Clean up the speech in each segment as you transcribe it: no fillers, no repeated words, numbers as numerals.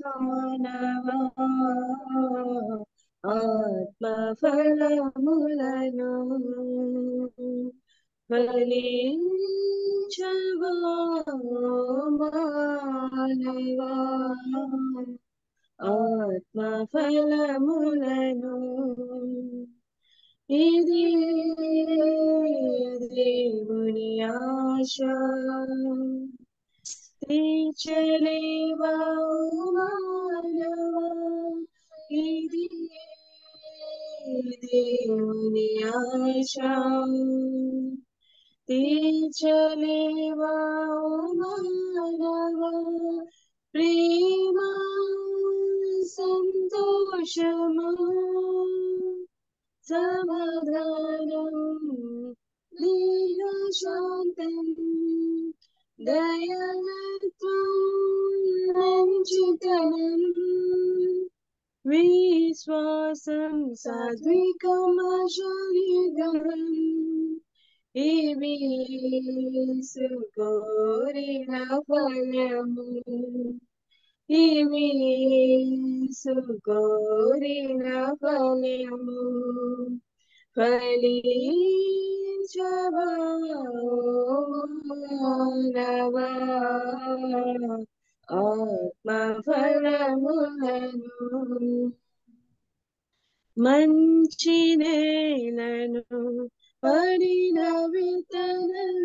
మానవా ఆత్మఫలములను ఫలించవా మానవా ఆత్మఫలములను ఇది దేవుని ఆశ తీర్చలేవా మానవా ఇది దేవుని ఆశ తీర్చలేవా మానవా ప్రేమ సంతోషము సమాధానం దీర్ఘశాంతం దయాళత్వం మంచితనం విశ్వాసం సాత్వికమశరీరం ఇవి కోరిన ఫలము ఇవి కోరిన ఫలము ఫలించవా మానవా ఆత్మఫలములను మంచి నేలను పడిన విత్తనం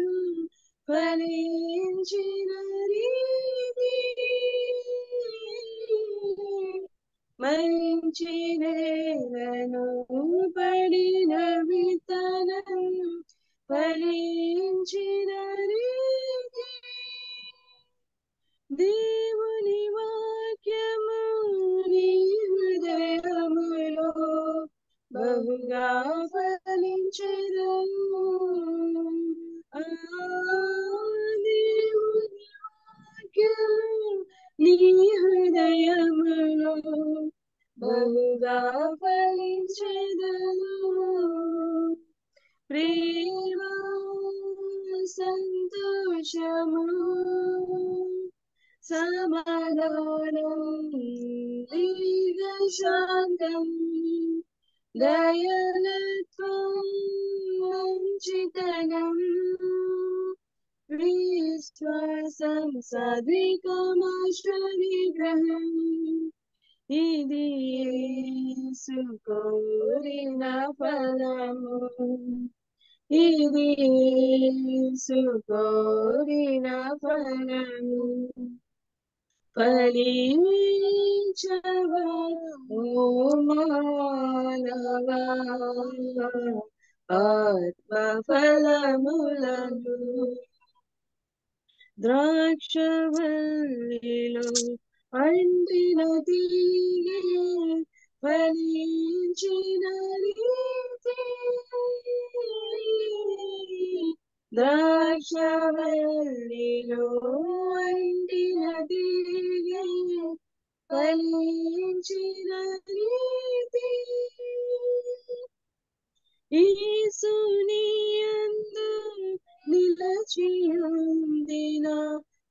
ఫలించిన రీతి మంచి నేలను పడిన విత్తనం ఫలించిన రీతి దేవుని వాక్యము నీ హృదయములో బహుగా ఫలించెదను దేవుని వాక్యము నీ హృదయములో బహుగా ఫలించెదను ప్రేమ సంతోషము సమాధానం దీర్ఘశాంతం దయాళత్వం మంచితనం విశ్వాసం సాత్వికమశరీరం ఇది కోరిన ఫలము ఇది కోరిన ఫలము ఫలించవా మానవా ఆత్మఫలములను ద్రాక్షవల్లిలో అంటిన తీగె ఫలించిన రీతి ద్రాక్షవల్లిలో అంటిన తీగె ఫలించిన రీతి యేసుని యందు నిలచియుందిన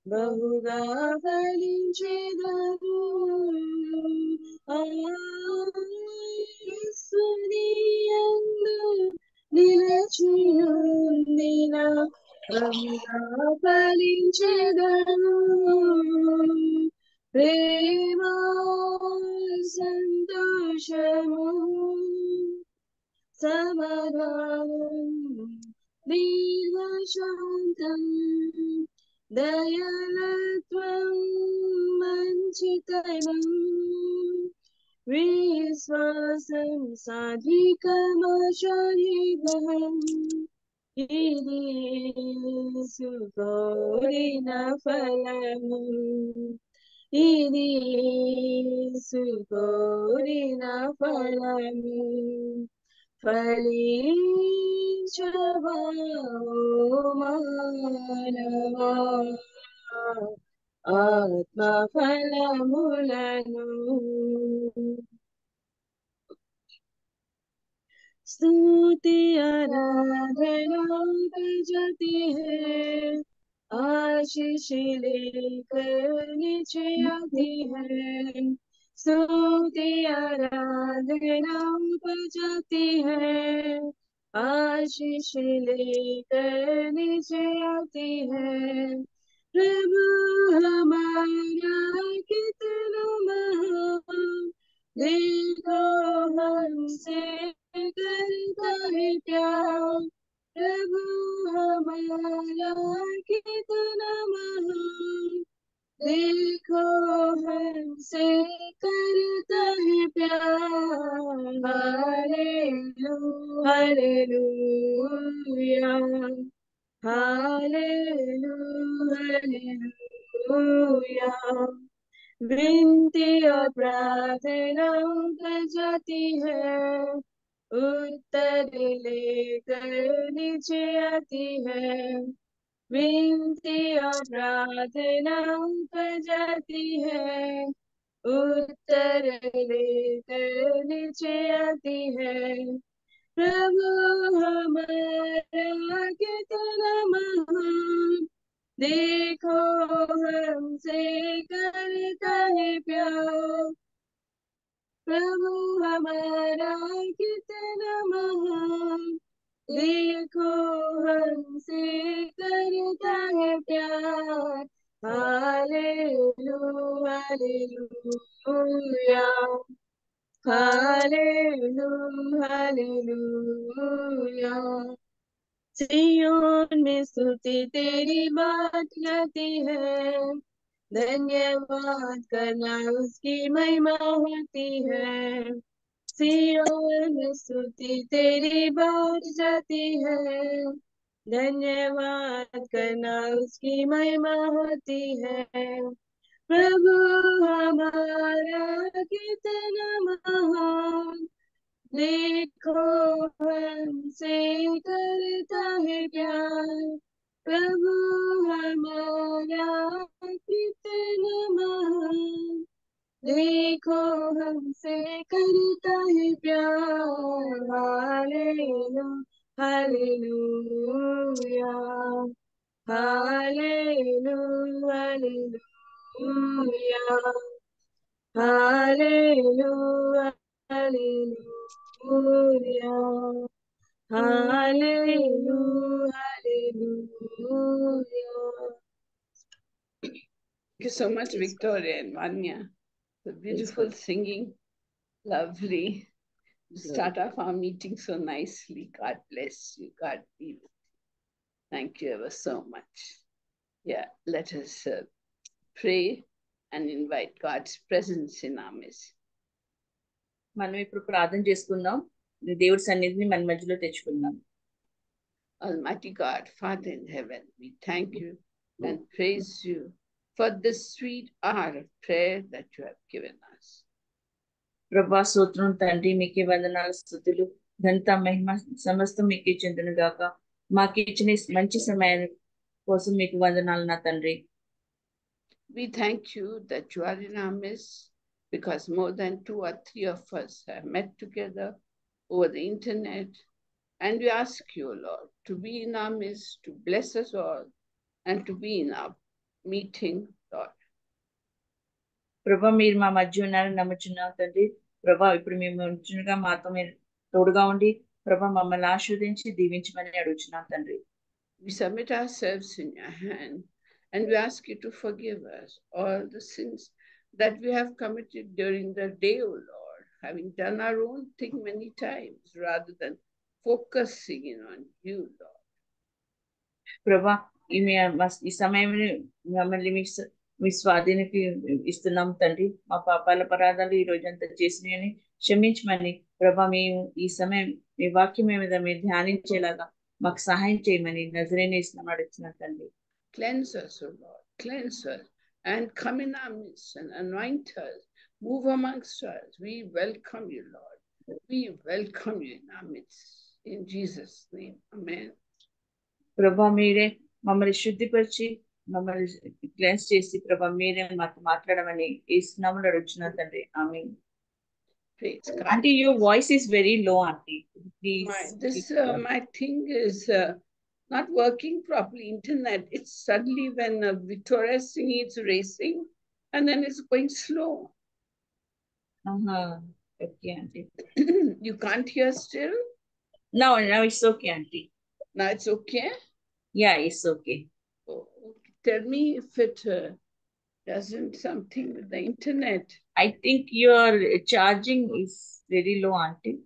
బహుగా ఫలించెదరు యేసుని యందు నిలచియుందిన బహుగా ఫలించెదరు ప్రేమ సంతోషము సమాధానం దీర్ఘశాంతం దయాళత్వం మంచితనం విశ్వాసం సాత్వికమశరీరం ఇది కోరిన ఫలము ఇది కోరిన ఫలము ఫలించవా మానవా ఆత్మఫలములను स्तुति आराधना जति है आशीष लेकर नीचे आती है, स्तुति आराधना पर जाती है। आशीष लेकर नीचे आती है, प्रभु हमारा कितना महान, देखो हमसे करता है प्यार। प्रभु हमारा कितना महान, देखो हमसे करता है प्यार। हालेलुया हालेलुया हालेलुया, विनती और प्रार्थना कर जाती है, उत्तर लेकर नीचे आती है। विनती और प्रार्थना कर जाती है, उत्तर लेकर नीचे आती है। प्रभु हमारा कितना महान, देखो हमसे करता है प्यार। प्रभु हमारा कितना महान, देखो हमसे करता है प्यार। हालेलुया हालेलुया हालेलुया हालेलुया, सिय्योन में स्तुति तेरी बात जाती है, धन्यवाद करना उसकी महिमा होती है। सिय्योन में स्तुति तेरी बात जाती है, धन्यवाद करना उसकी महिमा होती है। प्रभु हमारा कितना महान, देखो हमसे करता है प्यार। प्रभु हमारा कितना महान, देखो हमसे करता है प्यार। Hallelujah hallelujah hallelujah hallelujah hallelujah hallelujah hallelujah. Thank you so much, Victoria and Vanya. The beautiful singing, lovely. Start off our meeting so nicely. God bless you. God be with you. Thank you ever so much. Yeah, let us pray and invite God's presence in our midst. మనం ఇప్పుడు ప్రార్థన చేసుకుందాం, దేవుడి సన్నిధిని మన మధ్యలో తెచ్చుకుందాం. Almighty God, Father in heaven, we thank you and praise you for this sweet hour of prayer that you have given us. ప్రభా స్తోత్రం తండ్రి, మీకే వందనాలు, స్తుతులు, ఘనత, మహిమ సమస్తం మీకే చెందును గాక. మాకు ఇచ్చిన మంచి సమయం కోసం మీకు వందనాలు నా తండ్రి. We thank you that you are in our midst, because more than 2 or 3 of us have met together over the internet, and we ask you, Lord, to be in our midst, to bless us all, and to be in our meeting, Lord. ప్రభా మీరు మా మధ్య ఉన్నారని నమ్ముచున్నాం తండ్రి. ప్రభా ఇప్పుడు మేము ఉంచుగా మాతో మీరు తోడుగా ఉండి ప్రభా మమ్మల్ని ఆశీర్వదించి దీవించమని అడుగుచున్నాం తండ్రి. We submit ourselves in your hand, and we ask you to forgive us all the sins that we have committed during the day, O Lord, having done our own thing many times rather than focusing in on you, Lord. ప్రభా ఈ సమయంలో మమ్మల్ని మీ స్వాధీనకి ఇస్తున్నాం తండ్రి. మా పాపాల అపరాధాలు ఈ రోజంతా చేసినవి క్షమించమని ప్రభా మేము ఈ సమయం మీ వాక్యం మీద మీరు ధ్యానించేలాగా మాకు సహాయం చేయమని నజరేయుని యేసునామములో అడుగుతున్నాం తండ్రి. Cleanse us, O Lord, cleanse us, and come in our midst and anoint us, move amongst us. We welcome you, Lord. We welcome you in our midst. In Jesus' name, amen. ప్రభా మీరే మమ్మల్ని శుద్ధిపరిచి మమ్మల్ని cleanse చేసి ప్రభా మీరే మాతో మాట్లాడమని యేసునామములో అడుగుచున్నాం తండ్రి. ఆమేన్. Auntie, your voice is very low, Auntie. Please. My thing is not working properly. Internet, it's suddenly when Victoria is singing, it's racing, and then it's going slow. Okay, auntie. You can't hear still? No, it's okay, auntie. Now it's okay? Yeah, it's okay. Oh, tell me if it doesn't something with the internet. I think your charging is very low, auntie.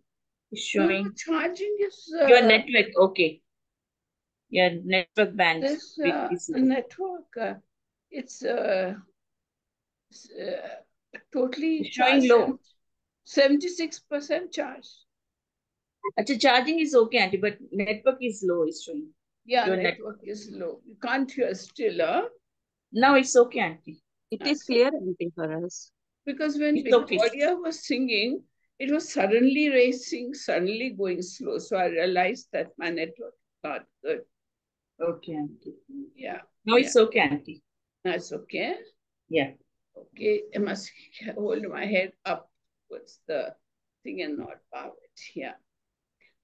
It's No, showing charging is your network. Okay, your network band this is low. network. It's totally It's showing charged, low. 76% charged. Actually, charging is okay, auntie, but network is low. It's showing. Yeah, Your network is low. You can't hear still, huh? Now it's okay, auntie. It That's is clear, auntie, for us. Because when It's okay. Victoria was singing, it was suddenly racing, suddenly going slow. So I realized that my network is not good. Okay, auntie. Yeah. No, it's okay, auntie. That's okay. Yeah. Okay, I must hold my head up towards the thing and not bow it. Yeah.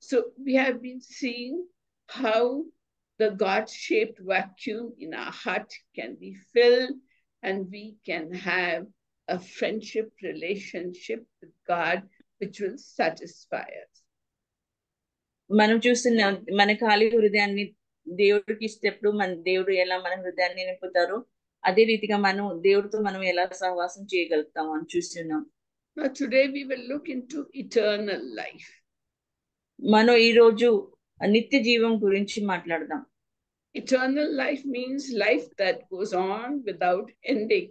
So we have been seeing how the God-shaped vacuum in our heart can be filled, and we can have a friendship relationship with God which will satisfy us. మనం చూస్తున్న మన ఖాళీ హృదయాన్ని దేవుడికి ఇస్తేప్పుడు మన దేవుడు ఎలా మన హృదయాన్ని నింపుతారో అదే రీతిగా మనం దేవుడితో మనం ఎలా సహవాసం చేయగలుగుతాం అని చూస్తున్నాం. Now today we will look into eternal life. మనం ఈ రోజు నిత్య జీవం గురించి మాట్లాడదాం. Eternal life means life that goes on without ending.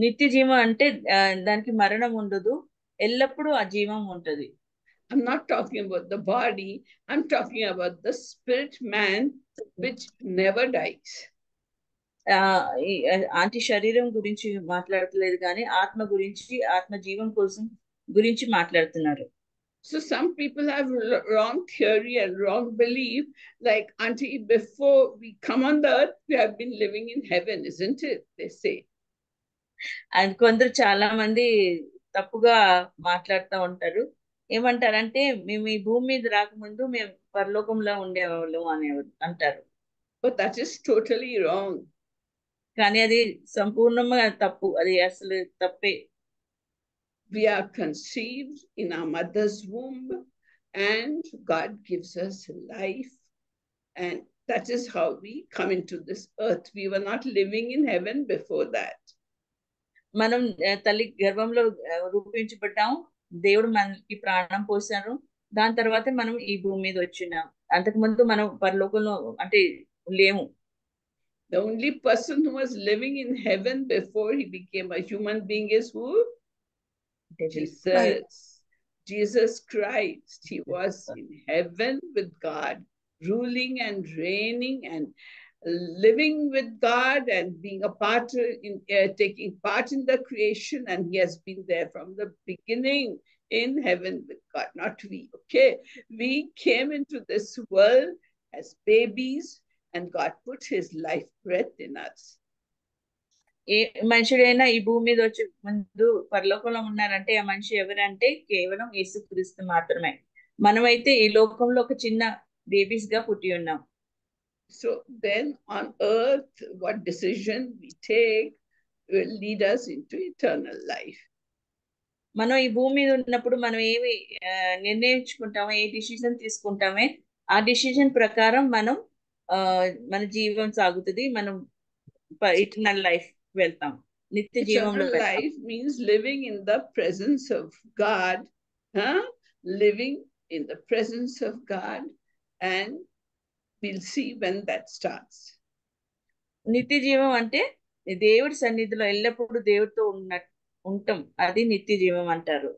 నిత్య జీవం అంటే దానికి మరణం ఉండదు, ఎల్లప్పుడూ ఆ జీవం ఉంటది. I'm not talking about the body, I'm talking about the spirit man which never dies. Aunty శరీరం గురించి మాట్లాడట్లేదు కానీ ఆత్మ గురించి, ఆత్మ జీవం కోసం గురించి మాట్లాడుతున్నారు. So some people have wrong theory and wrong belief, like, auntie, before we come on the earth, we have been living in heaven, isn't it? They say. And కొందరు చాలా మంది తప్పుగా మాట్లాడుతూ ఉంటారు. ఏమంటారంటే మేము ఈ భూమి మీద రాకముందు మేము పరలోకంలో ఉండేవాళ్ళం అని అంటారు. But that is totally wrong. కానీ అది సంపూర్ణంగా తప్పు, అది అసలు తప్పే. We are conceived in our mother's womb and God gives us life, and that is how we come into this earth. We were not living in heaven before that. మనం తల్లి గర్భంలో రూపించబడ్డాము, దేవుడు మనకి ప్రాణం పోసారు, దాని తర్వాత మనం ఈ భూమి మీద వచ్చినాం. అంతకుముందు మనం పరలోకంలో అంటే లేము. The only person who was living in heaven before he became a human being is who? Jesus Christ. He was in heaven with God, ruling and reigning and living with God and being a part in taking part in the creation, and he has been there from the beginning in heaven with God, not we. Okay, we came into this world as babies and God put his life breath in us. ఏ మనుషుడైనా ఈ భూమి మీద వచ్చి ముందు పరలోకంలో ఉన్నారంటే ఆ మనిషి ఎవరంటే కేవలం యేసుక్రీస్తు మాత్రమే. మనమైతే ఈ లోకంలో ఒక చిన్న బేబీస్ గా పుట్టి ఉన్నాం. So then on earth, what decision we take will lead us into eternal life. మనం ఈ భూమి మీద ఉన్నప్పుడు మనం ఏమి నిర్ణయించుకుంటామో, ఏ డిసిజన్ తీసుకుంటామే ఆ డిసిజన్ ప్రకారం మనం మన జీవం సాగుతుంది, మనం ఇటర్నల్ లైఫ్ వెళ్తాం, నిత్య జీవంలో. Eternal life means living in the presence of God, living in the presence of God, and we'll see when that starts. నిత్య జీవం అంటే దేవుడి సన్నిధిలో ఎల్లప్పుడూ దేవుడితో ఉంటాం, అది నిత్య జీవం అంటారు.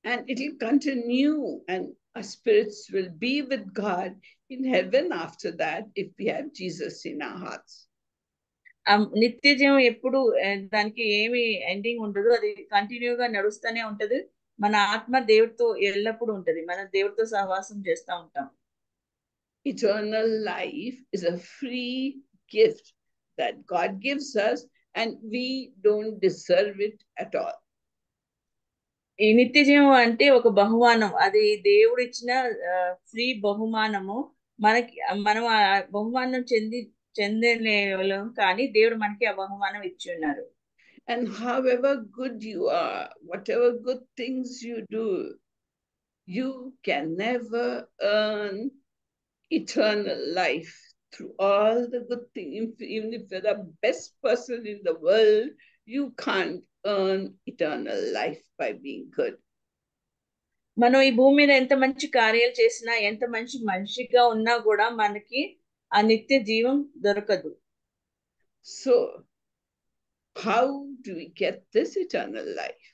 And it will continue, and our spirits will be with God in heaven after that if we have Jesus in our hearts. నిత్య జీవం ఎప్పుడు దానికి ఏమి ఎండింగ్ ఉండదు, అది కంటిన్యూగా నడుస్తూనే ఉంటది. మన ఆత్మ దేవుడితో ఎల్లప్పుడూ ఉంటది, మనం దేవుడితో సహవాసం చేస్తూ ఉంటాం. Eternal life is a free gift that God gives us, and we don't deserve it at all. ఈ నిత్య జీవం అంటే ఒక బహుమానం, అది దేవుడు ఇచ్చిన ఫ్రీ బహుమానము, మనం ఆ బహుమానం చెందలేం, కానీ దేవుడు మనకి ఆ బహుమానం ఇచ్చి ఉన్నారు. And however good you are, whatever good things you do, you can never earn eternal life through all the good things. Even if you're the best person in the world, you can't earn eternal life by being good. మనం ఈ భూమి మీద ఎంత మంచి కార్యాలు చేసినా, ఎంత మంచి మనిషిగా ఉన్నా కూడా మనకి ఆ నిత్య జీవం దొరకదు. So how do we get this eternal life?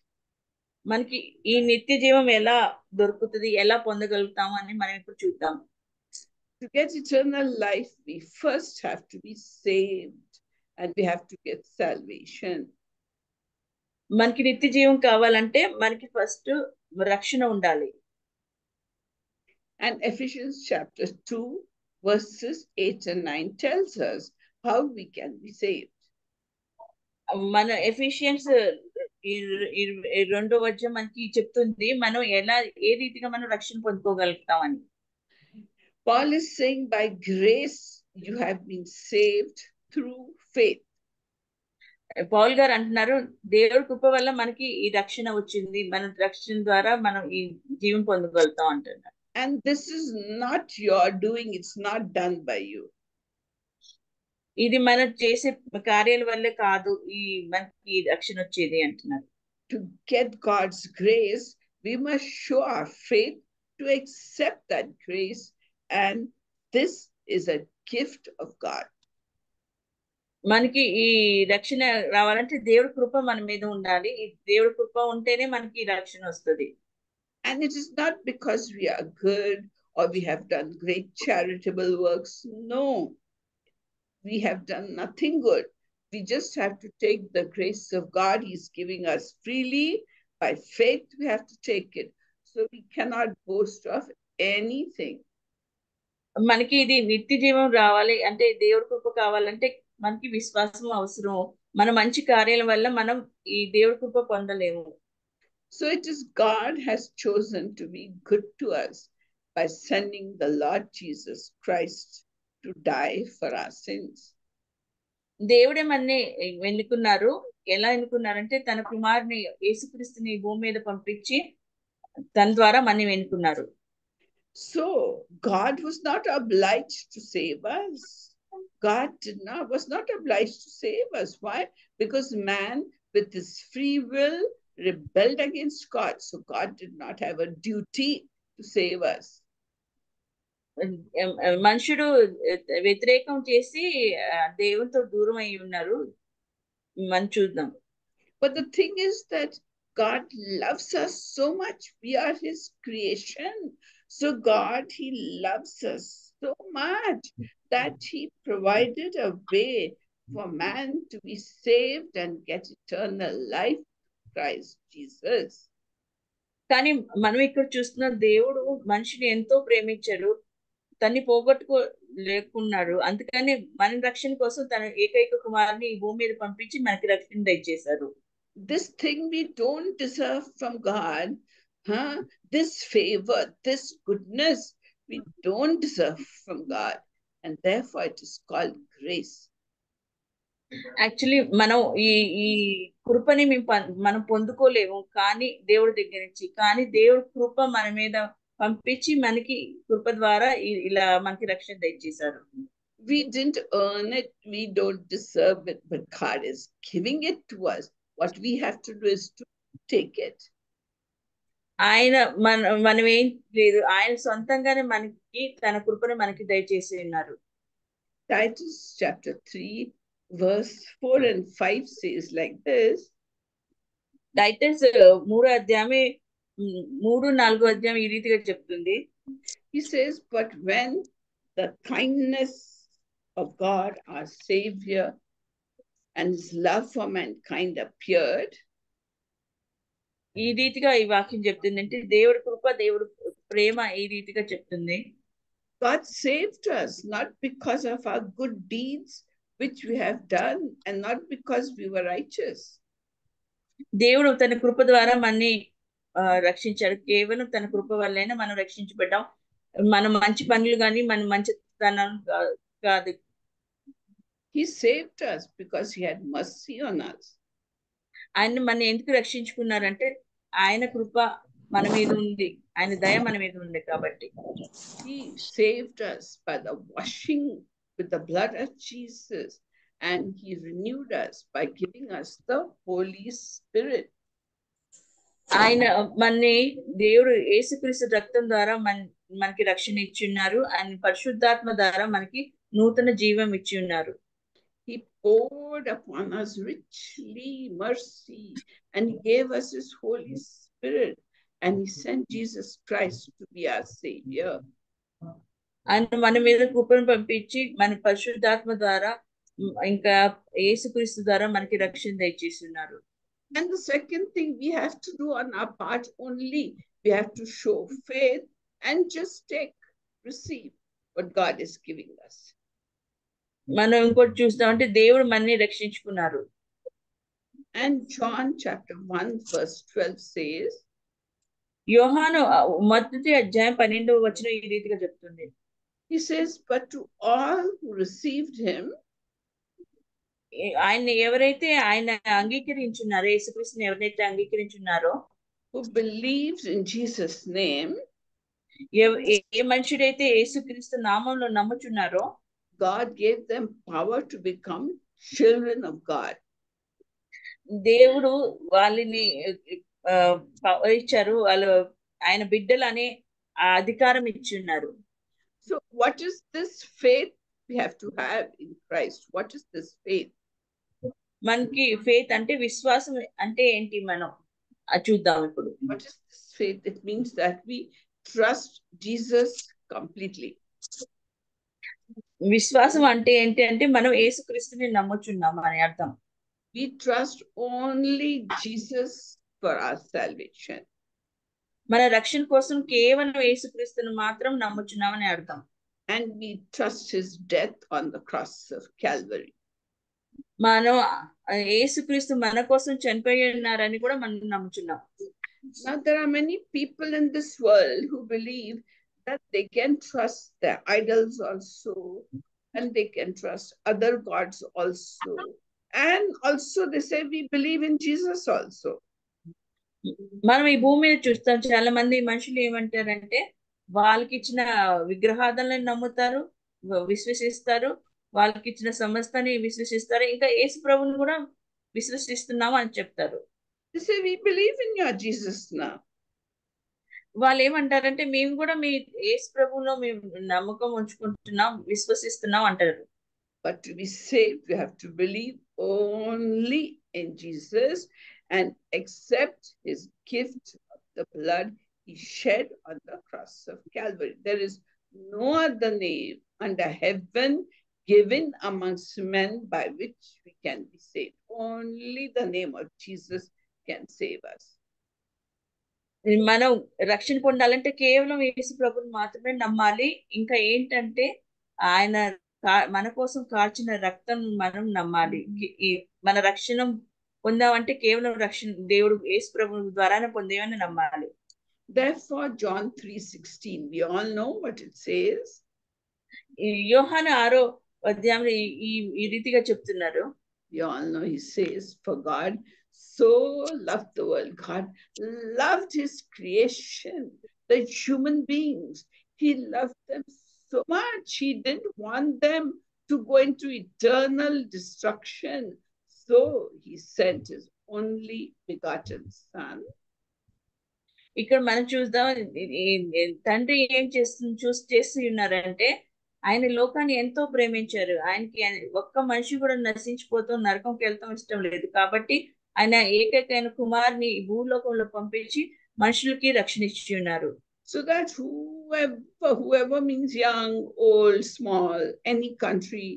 మనకి ఈ నిత్య జీవం ఎలా దొరుకుతుంది, ఎలా పొందగలుగుతాము అని మనం ఇప్పుడు చూద్దాం. To get eternal life, we first have to be saved and we have to get salvation. మనకి నిత్య జీవం కావాలంటే మనకి ఫస్ట్ రక్షణ ఉండాలి. And Ephesians chapter 2 verses 8 and 9 tells us how we can be saved. మన ఎఫిషియన్స్ 2వ అధ్యాయం మనకి చెప్తుంది మనం ఏ రీతిగా మనం రక్షణ పొందుకోగలుగుతామని. Paul is saying, by grace you have been saved through faith. Paul గారు అంటున్నారు, దేవుడి కృప వల్ల మనకి ఈ రక్షణ వచ్చింది, మన రక్షణ ద్వారా మనం ఈ జీవం పొందగలుగుతాం అంటున్నారు. And this is not your doing, it's not done by you. ఇది మనం చేసే కార్యాల వల్లే కాదు మనకి రక్షణ వచ్చేది అంటున్నారు. To get God's grace, we must show our faith to accept that grace, and this is a gift of God. మనకి ఈ రక్షణ రావాలంటే దేవుడి కృప మన మీద ఉండాలి. ఈ దేవుడి కృప ఉంటేనే మనకి రక్షణ వస్తుంది. And it is not because we are good or we have done great charitable works. No, we have done nothing good. We just have to take the grace of God. He's giving us freely. By faith, we have to take it. So we cannot boast of anything. మనకి ఇది నిత్య జీవం రావాలి అంటే, దేవుడి కృప కావాలంటే మనకి విశ్వాసం అవసరం. మన మంచి కార్యాల వల్ల మనం ఈ దేవుడి కృప పొందలేము. So it is God has chosen to be good to us by sending the Lord Jesus Christ to die for our sins. దేవుడే మనని ఎన్నుకున్నారు. ఎలా ఎన్నుకున్నారంటే తన కుమారుని యేసుక్రీస్తుని భూమి మీద పంపించి తన ద్వారా మనని ఎన్నుకున్నారు. So God was not obliged to save us. God was not obliged to save us. Why? Because man with his free will rebelled against God. So God did not have a duty to save us. మనుషుడు వ్యతిరేకం చేసి దేవునితో దూరం అయి ఉన్నారు. మనం చూద్దాం. But the thing is that God loves us so much. We are his creation. So God, he loves us so much that he provided a way for man to be saved and get eternal life through Christ Jesus. కానీ మనం ఇక్కడ చూస్తున్న దేవుడు మనిషిని ఎంతో ప్రేమించాడు, తన్ని పోగొట్టుకోలేకున్నాడు. అందుకని మన రక్షణ కోసం తన ఏకైక కుమారుని ఈ భూమి మీద పంపించి మనకి రక్షణ దయచేశారు. This thing we don't deserve from God, this favor, this goodness, we don't deserve from God, and therefore it is called grace. Actually మనం ఈ కృపని మనం పొందుకోలేము కానీ దేవుడి దగ్గర నుంచి, కానీ దేవుడి కృప మన మీద పంపించి మనకి కృప ద్వారా ఇలా మనకి రక్షణ దయచేశారు. We didn't earn it, we don't deserve it, but God is giving it to us. What we have to do is to take it. ఆయన మనం ఏం లేదు, ఆయన సొంతంగానే మనకి తన కృపను మనకి దయచేసి ఉన్నారు. Titus chapter 3 verse 4 and 5 says like this. Titus 3వ అధ్యాయం 3-4 అధ్యాయం ఈ రీతిగా చెప్తుంది. He says, but when the kindness of God our Savior and his love for mankind appeared. ఈ రీతిగా ఈ వాక్యం చెప్తుంది అంటే దేవుడి కృప, దేవుడి ప్రేమ ఈ రీతిగా చెప్తుంది. God saved us not because of our good deeds which we have done and not because we were righteous. దేవుడు తన కృప ద్వారా మనని రక్షించాడు. కేవలం తన కృప వల్లైనా మనం రక్షించబడ్డాం. మన మంచి పనులు కానీ మన మంచితనం కాదు. He saved us because he had mercy on us. ఆయన మన ఎందుకు రక్షించుకున్నారంటే ఆయన కృప మన మీద ఉంది, ఆయన దయ మన మీద ఉంది కాబట్టి. He saved us by the washing with the blood of Jesus, and he renewed us by giving us the Holy Spirit. ఆయన మనని దేవుడు యేసుక్రీస్తు రక్తం ద్వారా మనకి రక్షణ ఇచ్చి ఉన్నారు. ఆయన పరిశుద్ధాత్మ ద్వారా మనకి నూతన జీవం ఇచ్చి ఉన్నారు. He poured upon us richly mercy, and he gave us his Holy Spirit, and he sent Jesus Christ to be our Savior. ఆయన మన మీద కృపను పంపించి మన పరిశుద్ధాత్మ ద్వారా ఇంకా యేసుక్రీస్తు ద్వారా మనకి రక్షణ దయచేస్తున్నారు. And the second thing we have to do on our part only, we have to show faith and just receive what God is giving us. మనం ఇంకోటి చూస్తామంటే దేవుడు మనని రక్షించుకున్నారు. And John chapter 1 verse 12 says, యోహాను 1:12 ఈ రీతిగా చెప్తుంది. He says, but to all who received him, ఆయన ఎవరైతే ఆయన అంగీకరించున్నారో, యేసుక్రీస్తుని ఎవరైతే అంగీకరించున్నారో, who believes in Jesus name, ఏ మనుషుడైతే యేసుక్రీస్తు నామంలో నమ్ముచున్నారో, God gave them power to become children of God. దేవుడు వాళ్ళని ఇచ్చారు, వాళ్ళు ఆయన బిడ్డలు అనే అధికారం ఇచ్చి ఉన్నారు. So what is this faith we have to have in Christ? What is this faith? మనకి ఫెయిత్ అంటే విశ్వాసం అంటే ఏంటి మనం చూద్దాం ఇప్పుడు. What is this faith? It means that we trust Jesus completely. విశ్వాసం అంటే ఏంటి అంటే మనం యేసుక్రీస్తుని నమ్ముచున్నాం అని అర్థం. We trust only Jesus for our salvation. మన రక్షణ కోసం కేవలం యేసుక్రీస్తుని మాత్రం నమ్ముచున్నామని అర్థం. And we trust his death on the cross of Calvary. మనం యేసుక్రీస్తు మన కోసం చనిపోయి ఉన్నారని కూడా మనం నమ్ముచున్నాం. Now there are many people in this world who believe that they can trust their idols also, and they can trust other gods also, and also they say we believe in Jesus also. మనం ఈ భూమి మీద చూస్తాం, చాలా మంది మనుషులు ఏమంటారంటే వాళ్ళకి ఇచ్చిన విగ్రహాలను నమ్ముతారు, విశ్వసిస్తారు, వాళ్ళకి ఇచ్చిన సమస్తాన్ని విశ్వసిస్తారు, ఇంకా యేసు ప్రభువుని కూడా విశ్వసిస్తున్నాము అని చెప్తారు. They say we believe in your Jesus now. వాళ్ళు ఏమంటారంటే మేము కూడా మీ యేసు ప్రభువులో మేము నమ్మకం ఉంచుకుంటున్నాం, విశ్వసిస్తున్నాం అంటారు. But to be saved, you have to believe only in Jesus and accept his gift of the blood he shed on the cross of Calvary. There is no other name under heaven given amongst men by which we can be saved. Only the name of Jesus can save us. మనం రక్షణ పొందాలంటే కేవలం యేసు ప్రభువుని మాత్రమే నమ్మాలి. ఇంకా ఏంటంటే ఆయన మన కోసం కార్చిన రక్తం మనం నమ్మాలి. మన రక్షణ పొందామంటే కేవలం రక్షణ దేవుడు యేసు ప్రభువు ద్వారానే పొందేమని నమ్మాలి. Therefore John 3:16, we all know what it says. యోహాను 6వ అధ్యాయంలో ఈ రీతిగా చెప్తున్నారు. We all know he says, for God so loved the world. God loved his creation, the human beings. He loved them so much. He didn't want them to go into eternal destruction. So he sent his only begotten son. ఇక్కడ మనం చూద్దాం, తండ్రి ఏం చేస్తూ ఉన్నారంటే ఆయన లోకాన్ని ఎంతో ప్రేమించారు. ఆయనకి ఒక్క మనిషి కూడా నశించిపోతూ నరకంకి వెళ్తాం ఇష్టం లేదు. కాబట్టి ఆయన ఏకైకైన కుమార్ని భూలోకంలో పంపించి మనుషులకి రక్షణ ఇచ్చి ఉన్నారు. So that whoever means young, old, small, any country,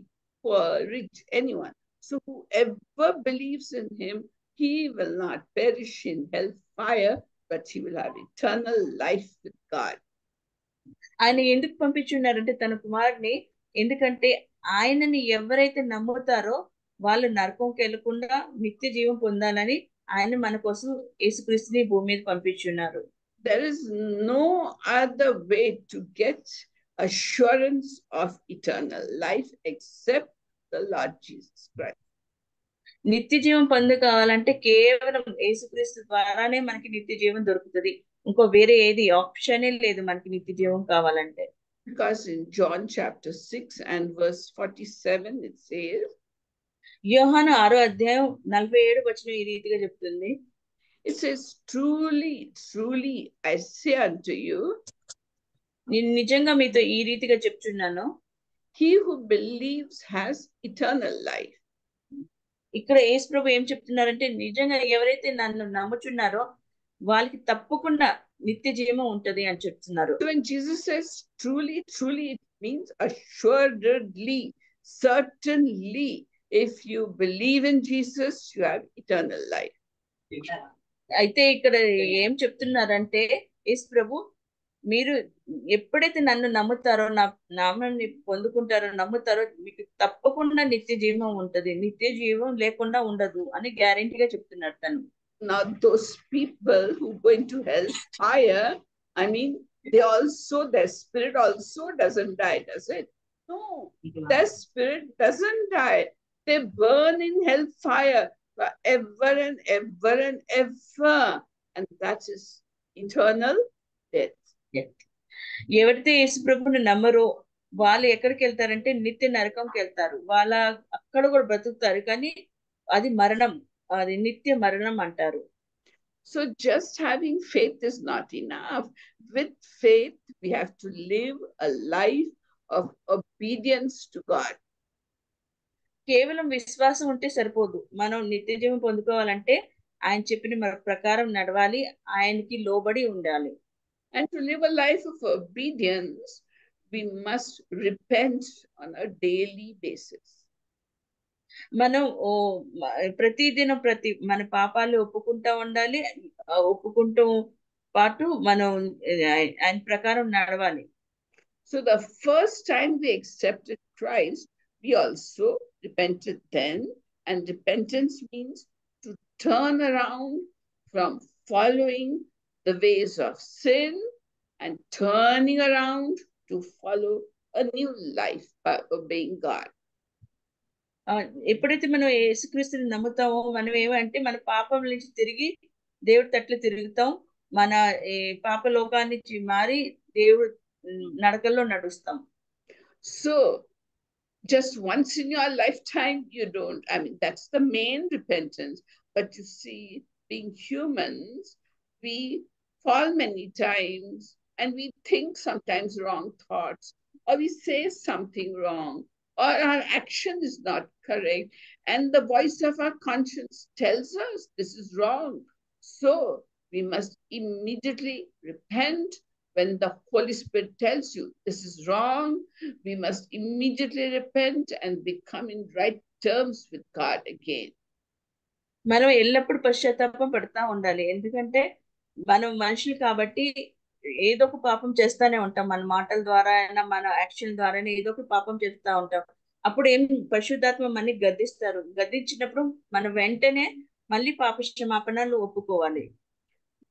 poor, rich, anyone. So whoever believes in him, he will not perish in hellfire, but he will have eternal life with God. ఆయన ఎందుకు పంపించున్నారంటే తన కుమారుని, ఎందుకంటే ఆయనని ఎవరైతే నమ్ముతారో వాళ్ళు నరకంకి వెళ్లకుండా నిత్య జీవం పొందాలని ఆయన మన కోసం యేసుక్రీస్తుని భూమి మీద పంపించున్నారు. there is no other way to get assurance of eternal life except the Lord Jesus Christ. నిత్య జీవం కావాలంటే కేవలం యేసుక్రీస్తు ద్వారానే మనకి నిత్య జీవం దొరుకుతుంది. ఇంకో వేరే ఏది ఆప్షనే లేదు మనకి నిత్య జీవం కావాలంటే. Because in John chapter 6 and verse 47 it says, యోహాను 6:47 ఈ రీతిగా చెప్తుంది. It says, truly, truly, I say unto you, నేను నిజంగా మీతో ఈ రీతిగా చెప్తున్నాను, he who believes has eternal life. ఇక్కడ యేసు ప్రభు ఏం చెప్తున్నారంటే, నిజంగా ఎవరైతే నన్ను నమ్ముచున్నారో వాళ్ళకి తప్పకుండా నిత్య జీవం ఉంటది అని చెప్తున్నారు. So when Jesus says truly, truly, it means assuredly, certainly, if you believe in Jesus, you have eternal life. అయితే ఇక్కడ ఏం చెప్తున్నారంటే యేసు ప్రభు, మీరు ఎప్పుడైతే నన్ను నమ్ముతారో, నా నామాన్ని పొందుకుంటారో, నమ్ముతారో, మీకు తప్పకుండా నిత్య జీవం ఉంటది, నిత్య జీవం లేకుండా ఉండదు అని గ్యారెంటీగా చెప్తున్నాడు తను. Now those people who go into hell fire, I mean, they also, their spirit also doesn't die, does it? No, their spirit doesn't die. They burn in hell fire forever and ever and ever, and that is eternal death. ఎవరైతే యేసు ప్రభుని నమ్మరో వాళ్ళు ఎక్కడికి వెళ్తారంటే నిత్య నరకంకి వెళ్తారు. వాళ్ళ అక్కడ కూడా బ్రతుకుతారు, కానీ అది మరణం, అది నిత్య మరణం అంటారు. So just having faith is not enough. With faith, we have to live a life of obedience to God. కేవలం విశ్వాసం ఉంటే సరిపోదు. మనం నిత్య జీవం పొందుకోవాలంటే ఆయన చెప్పిన ప్రకారం నడవాలి, ఆయనకి లోబడి ఉండాలి. And to live a life of obedience, we must repent on a daily basis. మనం ప్రతిదినం మన పాపాలు ఒప్పుకుంటూ ఉండాలి, ఒప్పుకుంటూ పాటు మనం ఆయన ప్రకారం నడవాలి. So the first time we accepted Christ, we also repented then, and repentance means to turn around from following the ways of sin and turning around to follow a new life by obeying God. ఎప్పుడైతే మనం యేసుక్రీస్తుని నమ్ముతామో, మనం ఏమంటే మన పాపం నుంచి తిరిగి దేవుడి తట్లు తిరుగుతాం, మన పాప లోకాన్ని మారి దేవుడు నడకల్లో నడుస్తాం. So just once in your lifetime, you don't, I mean, that's the main repentance. But you see, being humans, we fall many times and we think sometimes wrong thoughts, or we say something wrong, or our action is not correct, and the voice of our conscience tells us this is wrong. So we must immediately repent. When the Holy Spirit tells you this is wrong, we must immediately repent and become in right terms with God again. మనం ఎల్లప్పుడూ పశ్చాత్తాపం పడతా ఉండాలి. ఎందుకంటే మనం మనుషులు కాబట్టి ఏదో ఒక పాపం చేస్తానే ఉంటాం. మన మాటల ద్వారా అయినా, మన యాక్షన్ ద్వారా ఏదో ఒక పాపం చేస్తూ ఉంటాం. అప్పుడు ఏం పరిశుద్ధాత్మ మనని గద్దిస్తారు. గద్దించినప్పుడు మనం వెంటనే మళ్ళీ పాప క్షమాపణలు ఒప్పుకోవాలి.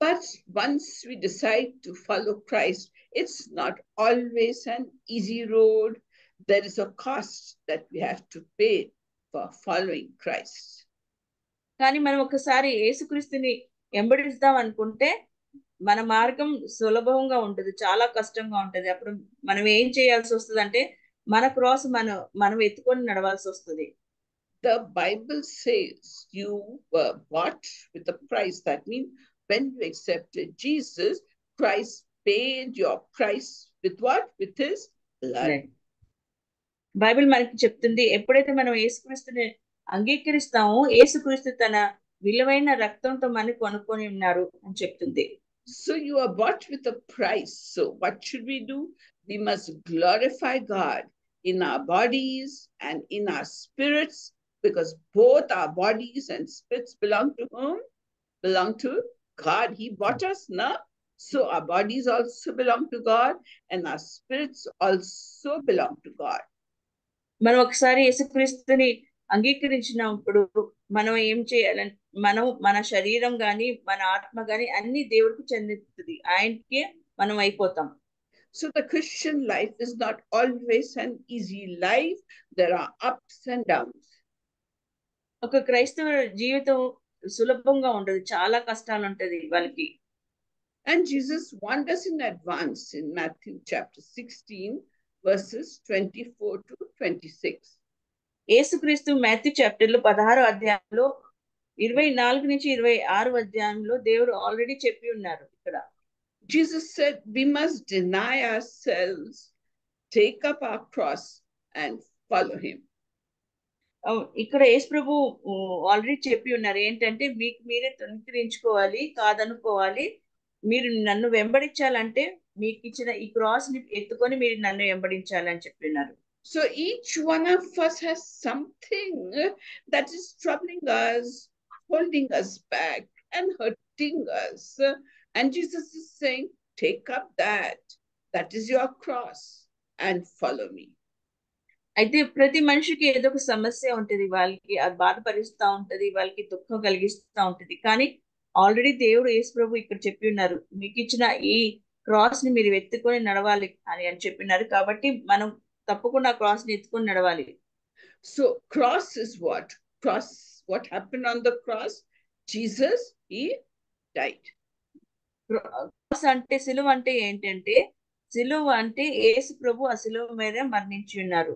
But once we decide to follow Christ, it's not always an easy road. There is a cost that we have to pay for following Christ. కానీ మనం ఒకసారి యేసుక్రీస్తుని వెంబడిస్తాం అనుకుంటే మన మార్గం సులభంగా ఉంటుంది, చాలా కష్టంగా ఉంటుంది. అప్పుడు మనం ఏం చేయాల్సి వస్తుంది అంటే మన క్రాస్ మనం ఎత్తుకొని నడవాల్సి వస్తుంది. The Bible says you were bought with a price. That means when you accepted Jesus, Christ paid your price with what? With his blood. Bible మనకి చెప్తుంది, ఎప్పుడైతే మనం యేసుక్రీస్తుని అంగీకరిస్తామో యేసుక్రీస్తు తన విలువైన రక్తంతో మనని కొనుక్కొని ఉన్నారు అని చెప్తుంది. So you are bought with a price. So what should we do? We must glorify God in our bodies and in our spirits, because both our bodies and spirits belong to whom? Belong to God. He bought us now. So our bodies also belong to God and our spirits also belong to God. మనం ఒకసారి యేసుక్రీస్తుని అంగీకరించినప్పుడు మనం ఏం చేయాలంటే మన శరీరం గాని మన ఆత్మ గాని అన్ని దేవుడికి చెందుతుంది, ఆయనకే మనం అయిపోతాం. So the Christian life is not always an easy life. There are ups and downs. ఒక క్రైస్తవ జీవితం సులభంగా ఉండదు, చాలా కష్టాలు ఉంటది వాళ్ళకి. And Jesus warned us in advance in Matthew chapter 16, verses 24 to 26. యేసుక్రీస్తు మాథ్యూ చాప్టర్లో 16వ అధ్యాయంలో 24 నుంచి 26 అధ్యాయంలో దేవుడు ఆల్రెడీ చెప్పి ఉన్నారు. ఇక్కడ Jesus said, we must deny ourselves, take up our cross and follow him. ఇక్కడ యేసు ప్రభు ఆల్రెడీ చెప్పి ఉన్నారు ఏంటంటే, మీకు మీరే తృణీకరించుకోవాలి, కాదనుకోవాలి, మీరు నన్ను వెంబడించాలంటే మీకు ఇచ్చిన ఈ క్రాస్ ని ఎత్తుకొని మీరు నన్ను వెంబడించాలని చెప్పినారు. So each one of us has something that is troubling us, holding us back and hurting us. And Jesus is saying, take up that. That is your cross and follow me. అయితే ప్రతి మనిషికి ఏదో ఒక సమస్య ఉంటది, వాళ్ళకి అది బాధపరుస్తూ ఉంటది, వాళ్ళకి దుఃఖం కలిగిస్తూ ఉంటది. కానీ ఆల్రెడీ దేవుడు యేసు ప్రభు ఇక్కడ చెప్పి ఉన్నారు, మీకు ఇచ్చిన ఈ క్రాస్ ని మీరు ఎత్తుకొని నడవాలి అని చెప్పినారు. కాబట్టి మనం తప్పకుండా క్రాస్ ని ఎత్తుకొని నడవాలి. So cross is what? Cross, what happened on the cross? Jesus, he died. Cross అంటే, సిలువ అంటే ఏంటంటే, సిలువ అంటే యేసు ప్రభు ఆ సిలువ మీద మరణించి ఉన్నారు.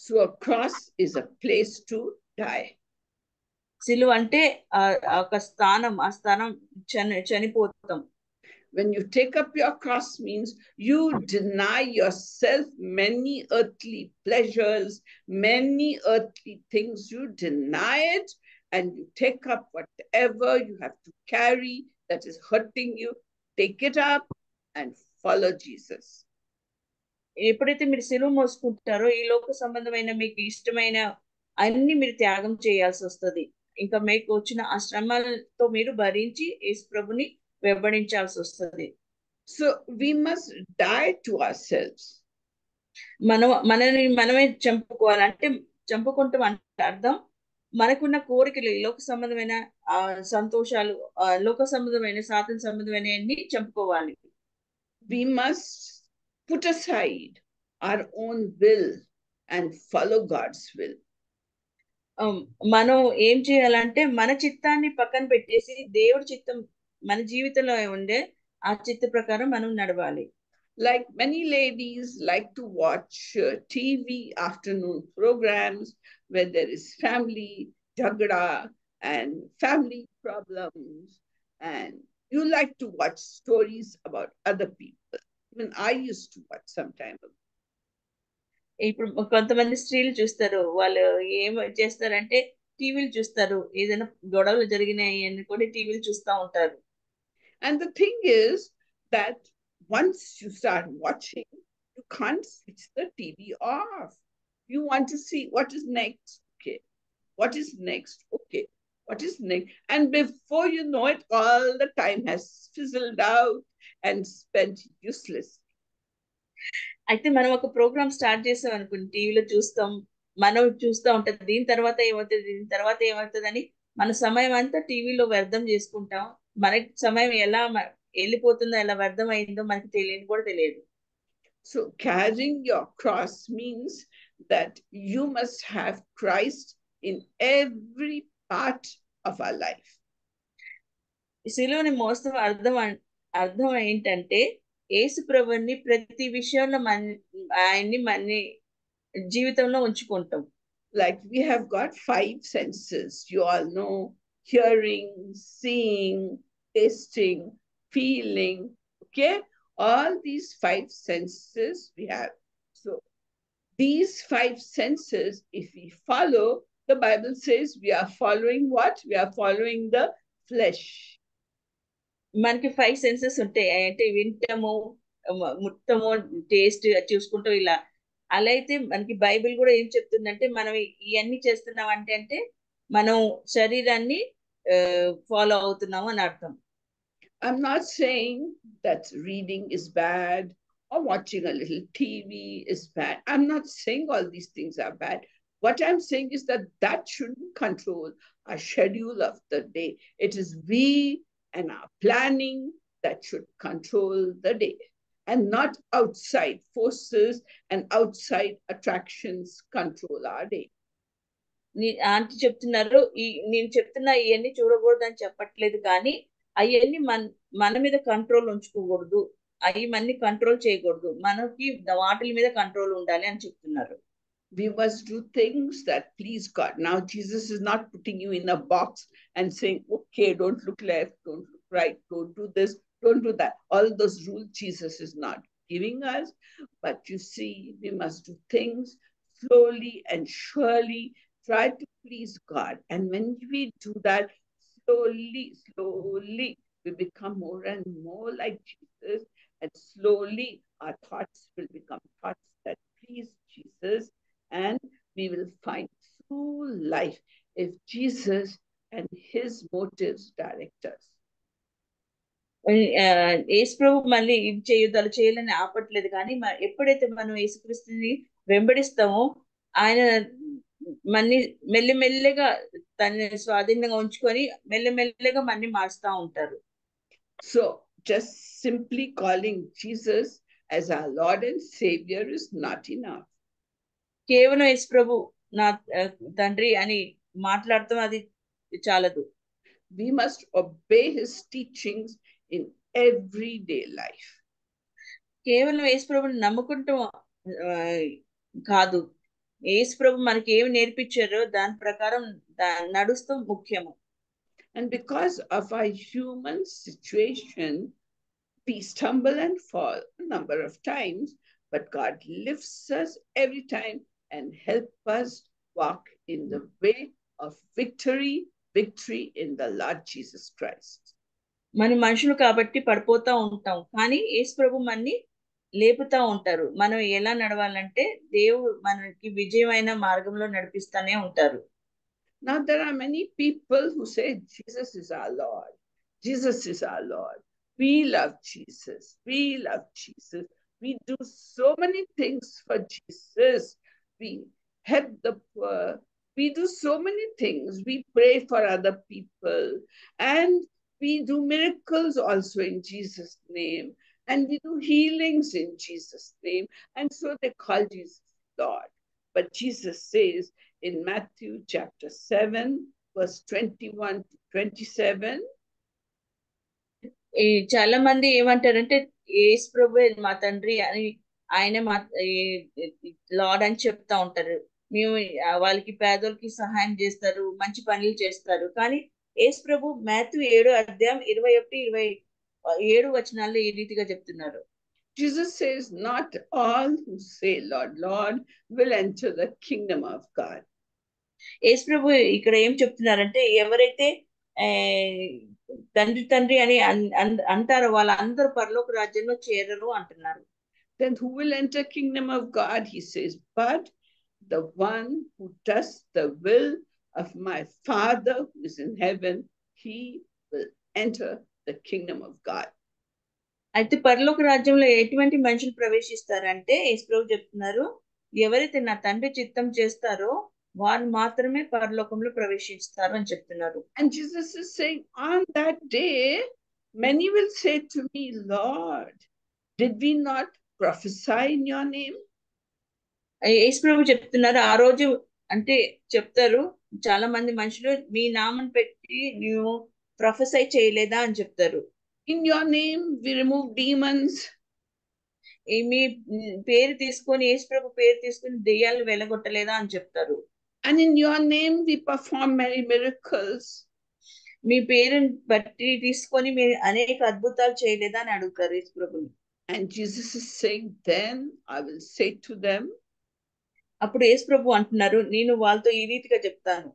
So a cross is a place to die. సిలువ అంటే ఒక స్థానం, ఆ స్థానం చనిపోతాం. When you take up your cross means you deny yourself many earthly pleasures, many earthly things. You deny it and you take up whatever you have to carry that is hurting you. Take it up and follow Jesus. ఎప్పుడైతే మీరు సిలువ మోసుకుంటారో ఈ లోక సంబంధమైన మీకు ఇష్టమైన అన్ని మీరు త్యాగం చేయాల్సి వస్తుంది. ఇంకా మీకు వచ్చిన ఆ శ్రమలతో మీరు భరించి యేసు ప్రభుని వెంబడించాల్సి వస్తుంది. So we must die to ourselves. మనని మనమే చంపుకోవాలంటే, చంపుకుంటాం అంటే అర్థం మనకున్న కోరికలు, లోక సంబంధమైన సంతోషాలు, లోక సంబంధమైన సాధన సంబంధమైన అన్ని చంపుకోవాలి. We must put aside our own will and follow God's will. మనం ఏం చేయాలంటే మన చిత్తాన్ని పక్కన పెట్టేసి దేవుడి చిత్తం మన జీవితంలో ఉండే ఆ చిత్త ప్రకారం మనం నడవాలి. Like many ladies like to watch TV afternoon programs where there is family jagda and family problems, and you like to watch stories about other people. Even I used to watch some time ago. ఇప్పుడు కొంతమంది స్త్రీలు చూస్తారు, వాళ్ళు ఏం చేస్తారంటే టీవీలు చూస్తారు, ఏదైనా గొడవలు జరిగినాయి అని కూడా టీవీలు చూస్తూ ఉంటారు. And the thing is that once you start watching, you can't switch the TV off. You want to see what is next. Okay. What is next? Okay. What is next? And before you know it, all the time has fizzled out and spent uselessly. అయితే మనం ఒక programme start చేసాం అనుకోండి, టీవీలో చూస్తాం, మనం చూస్తూ ఉంటుంది, దీని తర్వాత ఏమవుతుంది అని మన సమయం అంతా టీవీలో వ్యర్థం చేసుకుంటాం. మనకి సమయం ఎలా వెళ్ళిపోతుందో, ఎలా వ్యర్థం అయిందో మనకి తెలియదు. So carrying your cross means that you must have Christ in every part of our life. సిలువని మోస్తూ అర్థం ఏంటంటే, యేసు ప్రభుని ప్రతి విషయంలో ఆయన్ని మన జీవితంలో ఉంచుకుంటాం. Like we have got 5 senses. You all know: hearing, seeing, tasting, feeling. Okay, all these 5 senses we have. So these 5 senses, if we follow, the Bible says we are following what? We are following the flesh. మనకి 5 senses ఉంటాయి, అంటే వింటము, ముట్టము, taste చూసుకుంటాం ఇలా. అలా అయితే మనకి Bible కూడా ఏం చెప్తుందంటే, మనం ఇవన్నీ చేస్తున్నాం అంటే మనం శరీరాన్ని ఫాలో అవుతున్నాము అని అర్థం. I'm not saying that reading is bad or watching a little TV is bad. I'm not saying all these things are bad. What I'm saying is that shouldn't control our schedule of the day. It is we and our planning that should control the day, and not outside forces and outside attractions control our day. Aunty చెప్తున్నారు నేను చెప్తున్నా ఇవన్నీ చూడకూడదు అని చెప్పట్లేదు, కానీ అవన్నీ మన మీద కంట్రోల్ ఉంచుకోకూడదు, అవి మన్ని కంట్రోల్ చేయకూడదు, మనకి వాటి మీద కంట్రోల్ ఉండాలి అని చెప్తున్నారు. We must do things that please God. Now Jesus is not putting you in a box and saying, okay, don't look left, don't look right, don't do this, don't do that. All those rules Jesus is not giving us. But you see, we must do things slowly and surely, try to please God. And when we do that, slowly, we become more and more like Jesus. And slowly our thoughts will become thoughts that please Jesus. And we will find true life if Jesus and his motives direct us. యేసు ప్రభు మళ్ళీ ఇది చేయొద్దు అలా చేయాలని ఆపట్లేదు, కానీ ఎప్పుడైతే మనం యేసుక్రీస్తుని వెంబడిస్తామో ఆయన మన్ని మెల్లిమెల్లిగా తన స్వాధీనంగా ఉంచుకొని మెల్లిమెల్లిగా మన్ని మారుస్తూ ఉంటారు. So just simply calling Jesus as our Lord and Savior is not enough. కేవలం యేసు ప్రభు నా తండ్రి అని మాట్లాడతాం అది చాలదు. We must obey his teachings in everyday life. కేవలం యేసు ప్రభుని నమ్ముకుంటూ కాదు, యేసు ప్రభు మనకి ఏమి నేర్పించారో దాని ప్రకారం నడుస్తూ ముఖ్యము. And because of our human situation, we stumble and fall a number of times, but God lifts us every time and help us walk in the way of victory in the Lord Jesus Christ. మన మనుషులు కాబట్టి పడిపోతా ఉంటాం, కానీ యేసు ప్రభు మనని లేపుతా ఉంటారు. మనం ఎలా నడవాలంటే దేవుడు మనకి విజయమైన మార్గంలో నడిపిస్తానే ఉంటారు. Now there are many people who say Jesus is our Lord. Jesus is our Lord. We love Jesus. We love Jesus. We do so many things for Jesus. We help the poor. We do so many things. We pray for other people. And we do miracles also in Jesus' name. And we do healings in Jesus' name. And so they call Jesus Lord. But Jesus says in Matthew chapter 7, verse 21 to 27, చాలా మంది ఏమంటారంటే యేసు ప్రభు మా తండ్రి అని ఆయన మా lord అని చెప్తా ఉంటారు. మేము వాళ్ళకి పేదోళ్ళకి సహాయం చేస్తారు, మంచి పనులు చేస్తారు. కానీ యేసు ప్రభు మాథ్యూ 7:21-27 వచనాల్లో ఈ రీతిగా చెప్తున్నారు. Jesus says, not all who say Lord, Lord will enter the kingdom of God. యేసు ప్రభు ఇక్కడ ఏం చెప్తున్నారంటే ఎవరైతే తండ్రి తండ్రి అని అంటారో వాళ్ళందరూ పరలోక రాజ్యంలో చేరరు అంటున్నారు. Then who will enter kingdom of God? He says, but the one who does the will of my Father who is in heaven, he will enter the kingdom of God. అయితే పరలోక రాజ్యంలో ఎటువంటి మనుషులు ప్రవేశిస్తారంటే యేసు ప్రభు చెప్తున్నారు, ఎవరైతే నా తండ్రి చిత్తం చేస్తారో వారు మాత్రమే పరలోకంలో ప్రవేశిస్తారు అని చెప్తున్నారు. And Jesus is saying, on that day many will say to me, Lord, did we not prophesy in your name? యేసు ప్రభు చెప్తున్నారు, ఆ రోజు అంటే చెప్తారు చాలా మంది మనుషులు, మీ నామం పెట్టి నువ్వు ప్రొఫెసై చేయలేదా అని చెప్తారు. In your name we remove demons. మీ పేరు తీసుకొని యేసు ప్రభు పేరు తీసుకొని దెయ్యాలు వెళ్ళగొట్టలేదా అని చెప్తారు. And in your name we perform many miracles. మీ పేరుని బట్టి తీసుకొని మీరు అనేక అద్భుతాలు చేయలేదా అని అడుగుతారు యేసు ప్రభుని. And Jesus is saying, then I will say to them, అప్పుడు యేసు ప్రభు అంటున్నారు, నేను వాళ్ళతో ఈ రీతిగా చెప్తాను.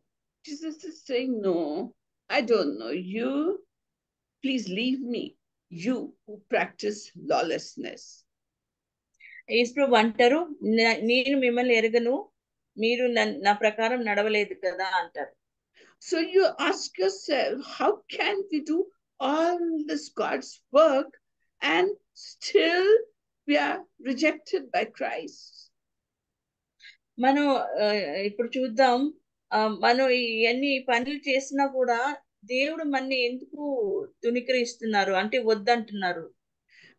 Jesus is saying, no, I don't know you. Please leave me, you who practice lawlessness. యేసు ప్రభు అంటారు, నేను మిమ్మల్ని ఎరగను, మీరు నా ప్రకారం నడవలేదు కదా అంటారు. So you ask yourself, how can we do all this God's work and still we are rejected by Christ? మనం ఇప్పుడు చూద్దాం. మనం ఇవన్నీ పనులు చేసినా కూడా దేవుడు మనని ఎందుకు తుణీకరిస్తున్నారు అంటే వద్దంటున్నారు?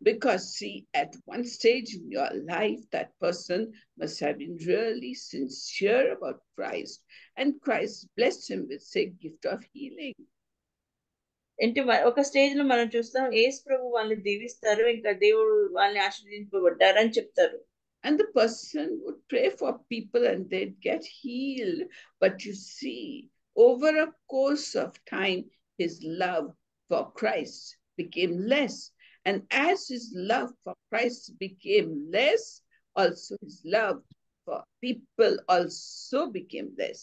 Because see, at one stage in your life, that person must have been really sincere about Christ, and Christ blessed him with, say, gift of healing. అంటే ఒక స్టేజ్ లో మనం చూస్తాం యేసు ప్రభు వాళ్ళని దీవిస్తారు, ఇంకా దేవుడు వాళ్ళని ఆశీర్వదింపబడ్డారని చెప్తారు. And the person would pray for people and they'd get healed. But you see, over a course of time, his love for Christ became less. And as his love for Christ became less, also his love for people also became less.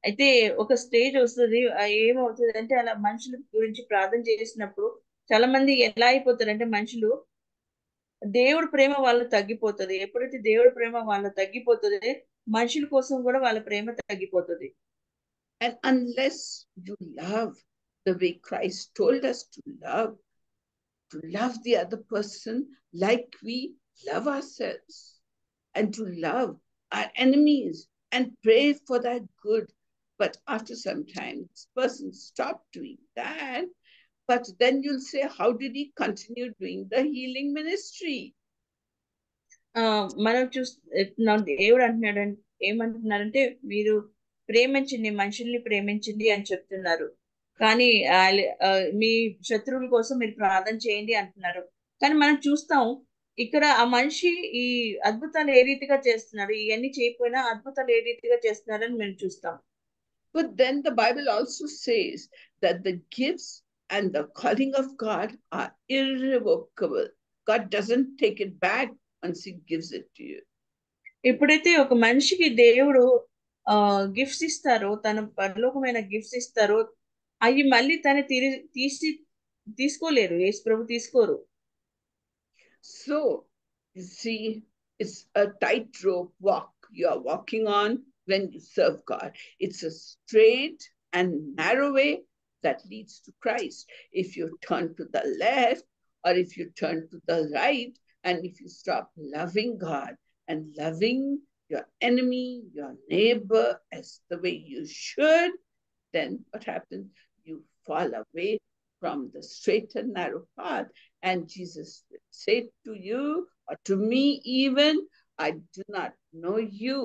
అయితే ఒక stage వస్తుంది, ఏమవుతుంది అంటే అలా మనుషుల గురించి ప్రార్థన చేసినప్పుడు చాలా మంది ఎలా అయిపోతారంటే మనుషులు దేవుడి ప్రేమ వాళ్ళు తగ్గిపోతుంది. ఎప్పుడైతే దేవుడి ప్రేమ వాళ్ళు తగ్గిపోతుంది, మనుషుల కోసం కూడా వాళ్ళ ప్రేమ తగ్గిపోతుంది. And unless you love the way Christ told us to love the other person like we love ourselves, and to love our enemies and pray for that good. But after some time, this person stopped doing that. But then you'll say, how did he continue doing the healing ministry? మనం చూస్తున్నాం దేవుడు ఏమంటున్నారంటే మీరు ప్రేమించండి, మనుషుల్ని ప్రేమించండి అని చెప్తున్నారు. కానీ మీ శత్రువుల కోసం మీరు ప్రార్థన చేయండి అంటున్నారు. కానీ మనం చూస్తాం ఇక్కడ ఆ మనిషి ఈ అద్భుతాలు ఏ రీతిగా చేస్తున్నారు, ఇవన్నీ చేయకపోయినా అద్భుతాలు ఏ రీతిగా చేస్తున్నారని మేము చూస్తాం. But then the Bible also says that the gifts and the calling of God are irrevocable. God doesn't take it back once he gives it to you. ఎప్పుడైతే ఒక మనిషికి దేవుడు గిఫ్ట్స్ ఇస్తారో, తన పరలోకమైన గిఫ్ట్స్ ఇస్తారో, అవి మళ్ళీ తను తీసుకోలేరు, యేసు ప్రభు తీసుకోరు. So you see, it's a tightrope walk you are walking on when you serve God. It's a straight and narrow way that leads to Christ. If you turn to the left or if you turn to the right, and if you stop loving God and loving your enemy, your neighbor, as the way you should, then what happens? You fall away from the straight and narrow path. And Jesus will say to you, or to me even, I do not know you.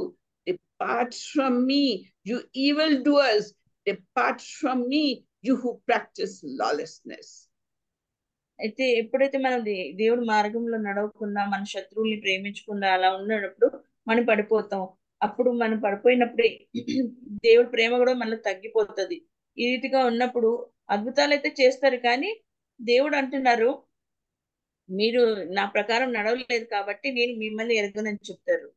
Depart from me, you evildoers. Depart from me, you who practice lawlessness. అయితే ఎప్పుడైతే మనం దేవుడి మార్గంలో నడవకుండా, మన శత్రువుల్ని ప్రేమించకుండా అలా ఉన్నప్పుడు మనం పడిపోతాం. అప్పుడు మనం పడిపోయినప్పుడు దేవుడి ప్రేమ కూడా మనలో తగ్గిపోతుంది. ఈ రీతిగా ఉన్నప్పుడు అద్భుతాలు అయితే చేస్తారు, కానీ దేవుడు అంటున్నారు మీరు నా ప్రకారం నడవలేదు కాబట్టి నేను మిమ్మల్ని ఎరగనని చెప్తారు.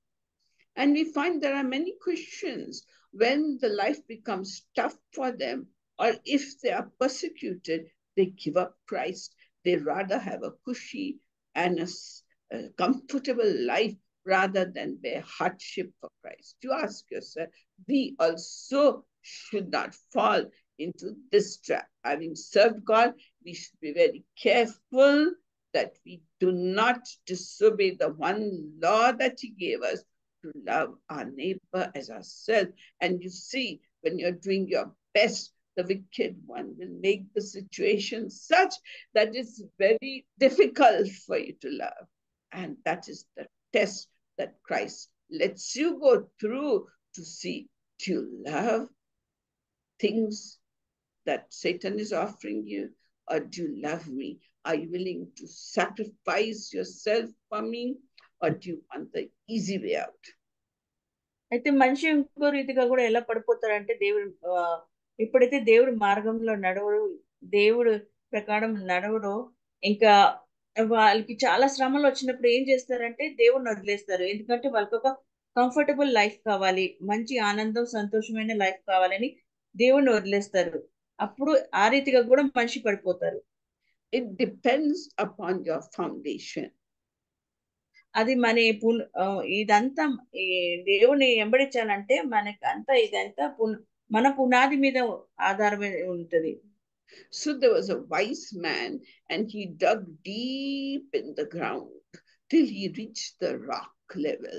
And we find there are many Christians, when the life becomes tough for them, or if they are persecuted, they give up Christ. They rather have a cushy and a comfortable life rather than bear hardship for Christ. You ask yourself, we also should not fall into this trap. Having served God, we should be very careful that we do not disobey the one law that he gave us, to love our neighbor as ourselves. And you see, when you're doing your best, the wicked one will make the situation such that it's very difficult for you to love. And that is the test that Christ lets you go through to see, do you love things that Satan is offering you, or do you love me? Are you willing to sacrifice yourself for me, or do you want the easy way out? అయితే మనిషి ఇంకో రీతిగా కూడా ఎలా పడిపోతారంటే ఎప్పుడైతే దేవుడి మార్గంలో నడవడు, దేవుడు ప్రకారం నడవడో, ఇంకా వాళ్ళకి చాలా శ్రమలు వచ్చినప్పుడు ఏం చేస్తారంటే దేవుడిని వదిలేస్తారు. ఎందుకంటే వాళ్ళకి ఒక కంఫర్టబుల్ లైఫ్ కావాలి, మంచి ఆనందం సంతోషమైన లైఫ్ కావాలని దేవుడిని వదిలేస్తారు. అప్పుడు ఆ రీతిగా కూడా మనిషి పడిపోతారు. It depends upon your foundation. అది మన ఇదంతా దేవుని వెంబడించాలంటే మనకంతా ఇదంతా మన పునాది మీద ఆధారమై ఉంటది. So there was a wise man, and he dug deep in the ground till he reached the rock level.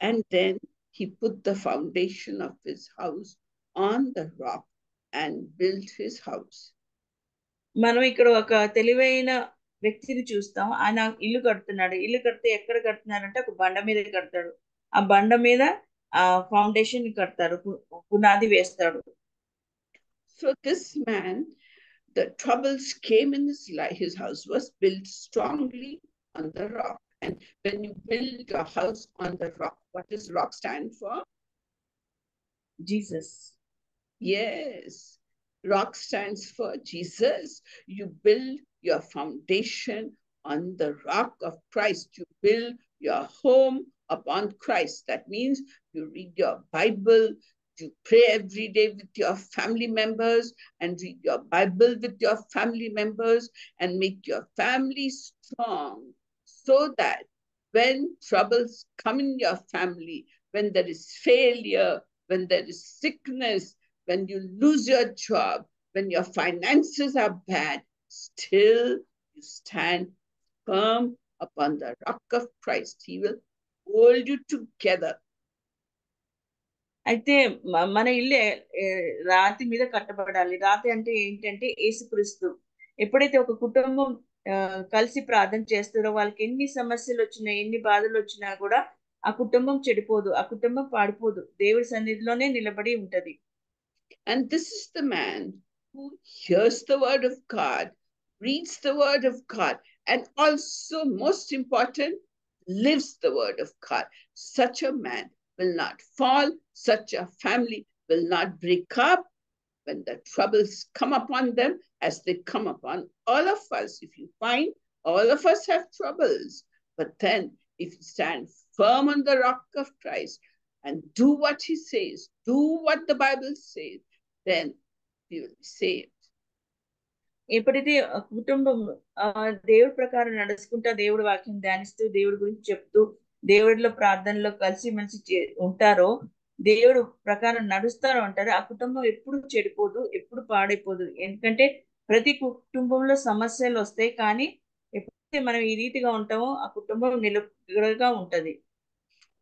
And then he put the foundation of his house on the rock and built his house. మనం ఇక్కడ ఒక తెలివైన వ్యక్తిని చూస్తాం. ఆయన ఇల్లు కడుతున్నాడు. ఇల్లు కడితే ఎక్కడ కడుతున్నారంటే ఒక బండ మీద కడతాడు. ఆ బండ మీద ఆ ఫౌండేషన్ కడతాడు, పునాది వేస్తాడు. So this man, the troubles came in his life. His house was built strongly on the rock. And when you build your house on the rock, what does rock stand for? Jesus. Yes, rock stands for Jesus. You build your foundation on the rock of Christ. You build your home upon Christ. That means you read your Bible, you pray every day with your family members, and read your Bible with your family members, and make your family strong, so that when troubles come in your family, when there is failure, when there is sickness, when you lose your job, when your finances are bad, still you stand firm upon the rock of Christ. He will hold you together. అయితే మన ఇల్లు రాతి మీద కట్టబడాలి. రాతి అంటే ఏంటంటే యేసుక్రీస్తు. ఎప్పుడైతే ఒక కుటుంబం కలిసి ప్రార్థన చేస్తారో వాళ్ళకి ఎన్ని సమస్యలు వచ్చినా, ఎన్ని బాధలు వచ్చినా కూడా ఆ కుటుంబం చెడిపోదు, ఆ కుటుంబం పాడిపోదు, దేవుడి సన్నిధిలోనే నిలబడి ఉంటది. And this is the man who hears the word of God, reads the word of God, and also, most important, lives the word of God. Such a man will not fall. Such a family will not break up when the troubles come upon them, as they come upon all of us. If you find, all of us have troubles, but then if you stand firm on the rock of Christ and do what he says, do what the Bible says, then you will be saved. ఎప్పుడైతే కుటుంబం దేవుడి ప్రకారం నడుచుకుంటా, దేవుడి వాక్యం ధ్యానిస్తూ, దేవుడి గురించి చెప్తూ, దేవుడిలో ప్రార్థనలో కలిసి ఉంటారో, దేవుడు ప్రకారం నడుస్తారో అంటారు, ఆ కుటుంబం ఎప్పుడు చెడిపోదు, ఎప్పుడు పాడైపోదు. ఎందుకంటే ప్రతి కుటుంబంలో సమస్యలు వస్తాయి, కానీ ఎప్పుడైతే మనం ఈ రీతిగా ఉంటామో ఆ కుటుంబం నిలకడగా ఉంటది.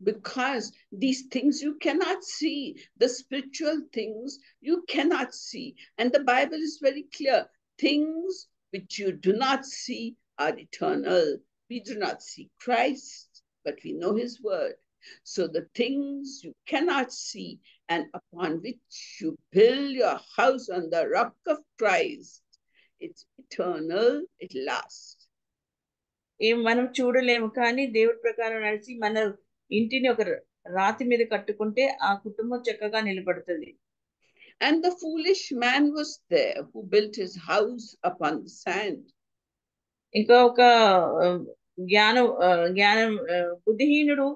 Because these things you cannot see, the spiritual things you cannot see, and the Bible is very clear. Things which you do not see are eternal. We do not see Christ, but we know his word. So the things you cannot see and upon which you build your house on the rock of Christ, it's eternal, it lasts. మనం చూడలేము, కానీ దేవుడి ప్రకారం నడిచి మన ఇంటిని ఒక రాతి మీద కట్టుకుంటే ఆ కుటుంబం చక్కగా నిలబడుతుంది. And the foolish man was there who built his house upon the sand. ఇంకా ఒక జ్ఞానం బుద్ధిహీనుడు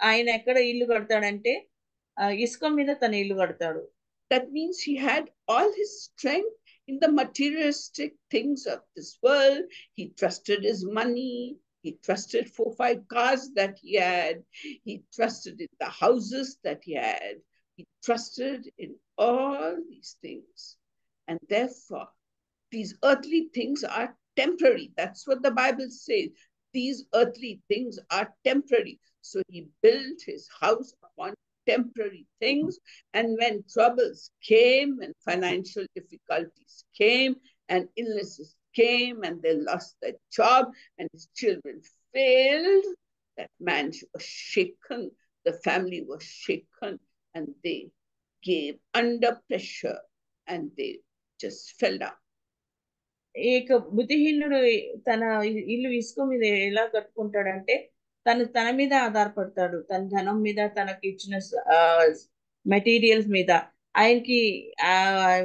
ఆయన ఎక్కడ ఇల్లు కడతాడంటే ఇసుక మీద తన ఇల్లు కడతాడు. That means he had all his strength in the materialistic things of this world. He trusted his money. He trusted 4-5 cars that he had. He trusted in the houses that he had. He trusted in all these things. And therefore, these earthly things are temporary. That's what the Bible says. These earthly things are temporary. So he built his house upon temporary things. And when troubles came and financial difficulties came and illnesses came and they lost their job and his children failed, that man was shaken, the family was shaken, and they gave under pressure and they just fell down. ఇక బుద్ధిహీనుడు తన ఇల్లు ఇసుక మీద ఎలా కట్టుకుంటాడంటే తన మీద ఆధారపడతాడు, తన ధనం మీద, తనకి ఇచ్చిన మెటీరియల్స్ మీద. ఆయనకి ఆ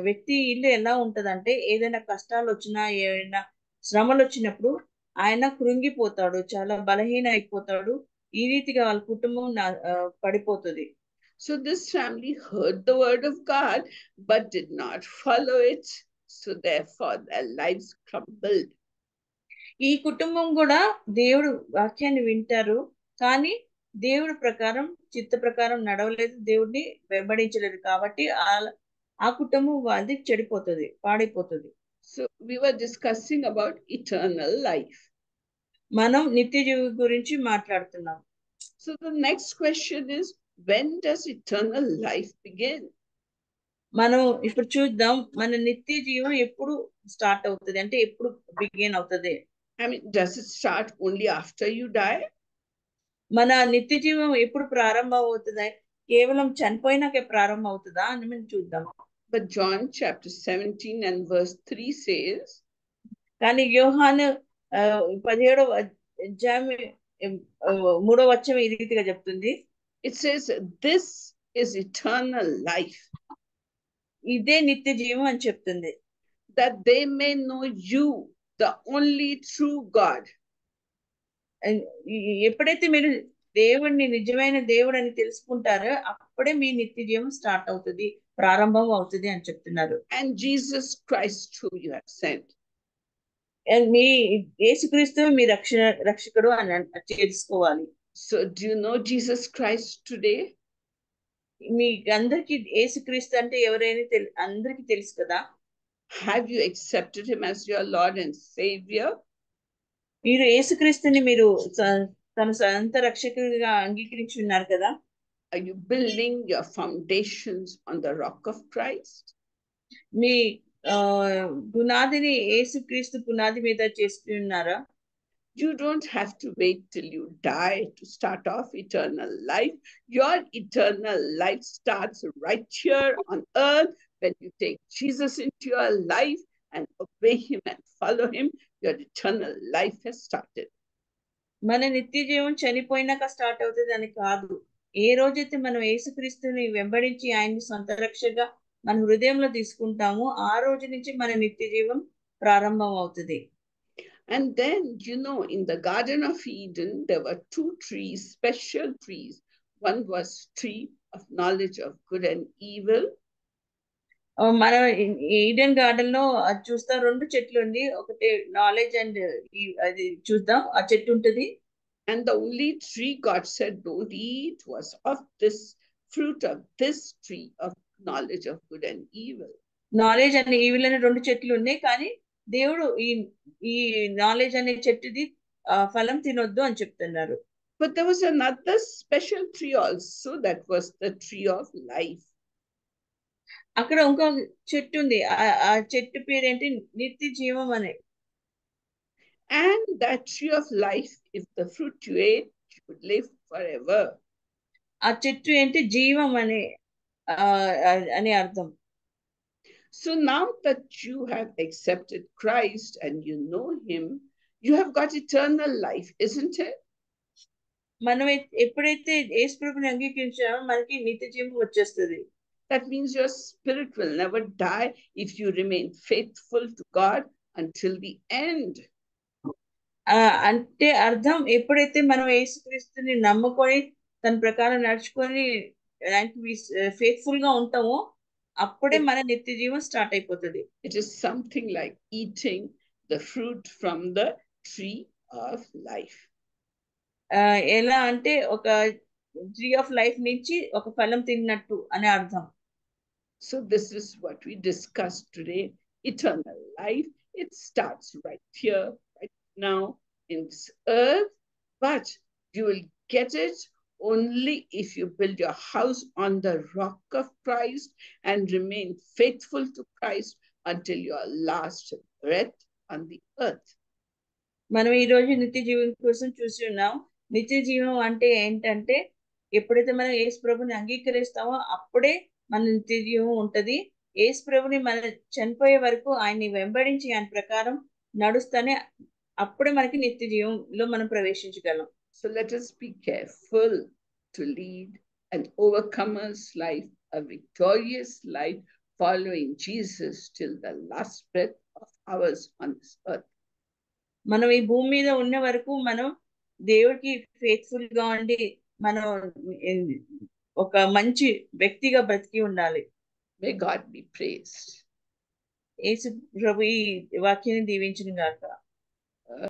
వ్యక్తి ఇల్లు ఎలా ఉంటదంటే ఏదైనా కష్టాలు వచ్చినా, ఏదైనా శ్రమలు వచ్చినప్పుడు ఆయన కృంగిపోతాడు, చాలా బలహీన అయిపోతాడు. ఈ రీతిగా వాళ్ళ కుటుంబం పడిపోతుంది. So this family heard the word of God but did not follow it. So therefore their lives crumbled. ఈ కుటుంబం కూడా దేవుడు వాక్యాన్ని వింటారు, కానీ దేవుడి ప్రకారం, చిత్త ప్రకారం నడవలేదు, దేవుడిని వెంబడించలేదు. కాబట్టి ఆ కుటుంబం వాళ్ళది చెడిపోతుంది, పాడైపోతుంది. So we were discussing about eternal life. మనం నిత్య జీవి గురించి మాట్లాడుతున్నాం. So the next question is, when does eternal life begin? మనం ఇప్పుడు చూద్దాం మన నిత్య జీవం ఎప్పుడు స్టార్ట్ అవుతుంది అంటే ఎప్పుడు బిగిన్ అవుతుంది. I mean, does it start only after you die? మన నిత్య జీవం ఎప్పుడు ప్రారంభం అవుతుంది? కేవలం చనిపోయినాకే ప్రారంభం అవుతుందా అని మనం చూద్దాం. But John chapter 17 and verse 3 says, కానీ యోహాను 17వ అధ్యాయం 3వ వచనం ఈ రీతిగా చెప్తుంది. it says, this is eternal life, ఇదే నిత్య జీవం అని చెప్తుంది. that they may know you, the only true God. ఎప్పుడైతే మీరు దేవుడిని నిజమైన దేవుడు అని తెలుసుకుంటారో అప్పుడే మీ నిత్య జీవం స్టార్ట్ అవుతుంది, ప్రారంభం అవుతుంది అని చెప్తున్నారు. And Jesus Christ whom you have sent. మీ యేసుక్రీస్తు మీ రక్షకుడు అని తెలుసుకోవాలి. So do you know Jesus Christ today? మీ అందరికి యేసుక్రీస్తు అంటే ఎవరైనా అందరికి తెలుసు కదా. Have you accepted him as your Lord and Savior? మీరు యేసుక్రీస్తుని మీరు తన సొంత రక్షకుడిగా అంగీకరించి ఉన్నారు కదా. Are you building your foundations on the rock of Christ? మీ పునాదిని యేసుక్రీస్తు పునాది మీద చేస్తున్నారా? You don't have to wait till you die to start off eternal life. Your eternal life starts right here on earth when you take Jesus into your life and obey him and follow him. Your eternal life has started. మన నిత్య జీవం చనిపోయినాక start అవుతుంది అని కాదు. ఏ రోజైతే మనం యేసుక్రీస్తుని వెంబడించి ఆయన్ని సొంత రక్షగా మన హృదయంలో తీసుకుంటామో ఆ రోజు నుంచి మన నిత్య జీవం ప్రారంభం అవుతుంది. And then, you know, in the Garden of Eden, there were two trees, special trees. One was tree of knowledge of good and evil. మనం ఈడెన్ గార్డెన్ లో చూస్తాం, 2 చెట్లు ఉంది. ఒకటి నాలెడ్జ్ అండ్ అది చూద్దాం, ఆ చెట్టు ఉంటుంది. And the only tree God said don't eat was of this fruit of this tree of knowledge of good and evil. Knowledge and evil అనే 2 చెట్లు ఉన్నాయి, కానీ దేవుడు ఈ నాలెడ్జ్ అనే చెట్టుది ఫలం తినొద్దు అని చెప్తున్నారు. But there was another special tree also, that was the tree of life. అక్కడ ఇంకో చెట్టు ఉంది, ఆ చెట్టు పేరేంటి? నిత్య జీవం అనే. And that tree of life, if the fruit you ate, you would live forever. ఆ చెట్టు ఏంటి? జీవం అనే అర్థం. So now that you have accepted Christ and you know him, you have got eternal life, isn't it? మనం ఎప్పుడైతే యేసు ప్రభువుని అంగీకరించామో మనకి నిత్య జీవం వచ్చేస్తుంది. That means your spirit will never die if you remain faithful to God until the end. అంటే అర్థం, ఎప్పుడైతే మనం యేసుక్రీస్తుని నమ్ముకొని తన ప్రకారం నడుచుకొని ఫేత్ఫుల్ గా ఉంటామో అప్పుడే మన నిత్య జీవం స్టార్ట్ అయిపోతుంది. It is something like eating the fruit from the tree of life. ఎలా అంటే ఒక ట్రీ ఆఫ్ లైఫ్ నుంచి ఒక ఫలం తిన్నట్టు అనే అర్థం. So this is what we discussed today. Eternal life, it starts right here, right now in this earth, but you will get it only if you build your house on the rock of Christ and remain faithful to Christ until your last breath on the earth. మనం ఈ రోజు నిత్య జీవం కోసం చూసి ఉన్నాం. నిత్య జీవం అంటే ఏంటంటే ఎప్పుడైతే మనం యేసు ప్రభుని అంగీకరిస్తామో అప్పుడే మన నిత్య జీవం ఉంటది. యేసు ప్రభుని మన చనిపోయే వరకు ఆయన్ని వెంబడించి ఆయన ప్రకారం నడుస్తూనే అప్పుడే మనకి నిత్య జీవంలో మనం ప్రవేశించగలం. So let us be careful to lead an overcomer's life, a victorious life, following Jesus till the last breath of ours on this earth. మనం ఈ భూమి మీద ఉన్న వరకు మనం దేవుడికి ఫేత్ఫుల్ గా ఉండి మనం ఒక మంచి వ్యక్తిగా బ్రతికి ఉండాలి. May God be praised. యేసు ప్రభు ఈ వాక్యాన్ని దీవించును గాక.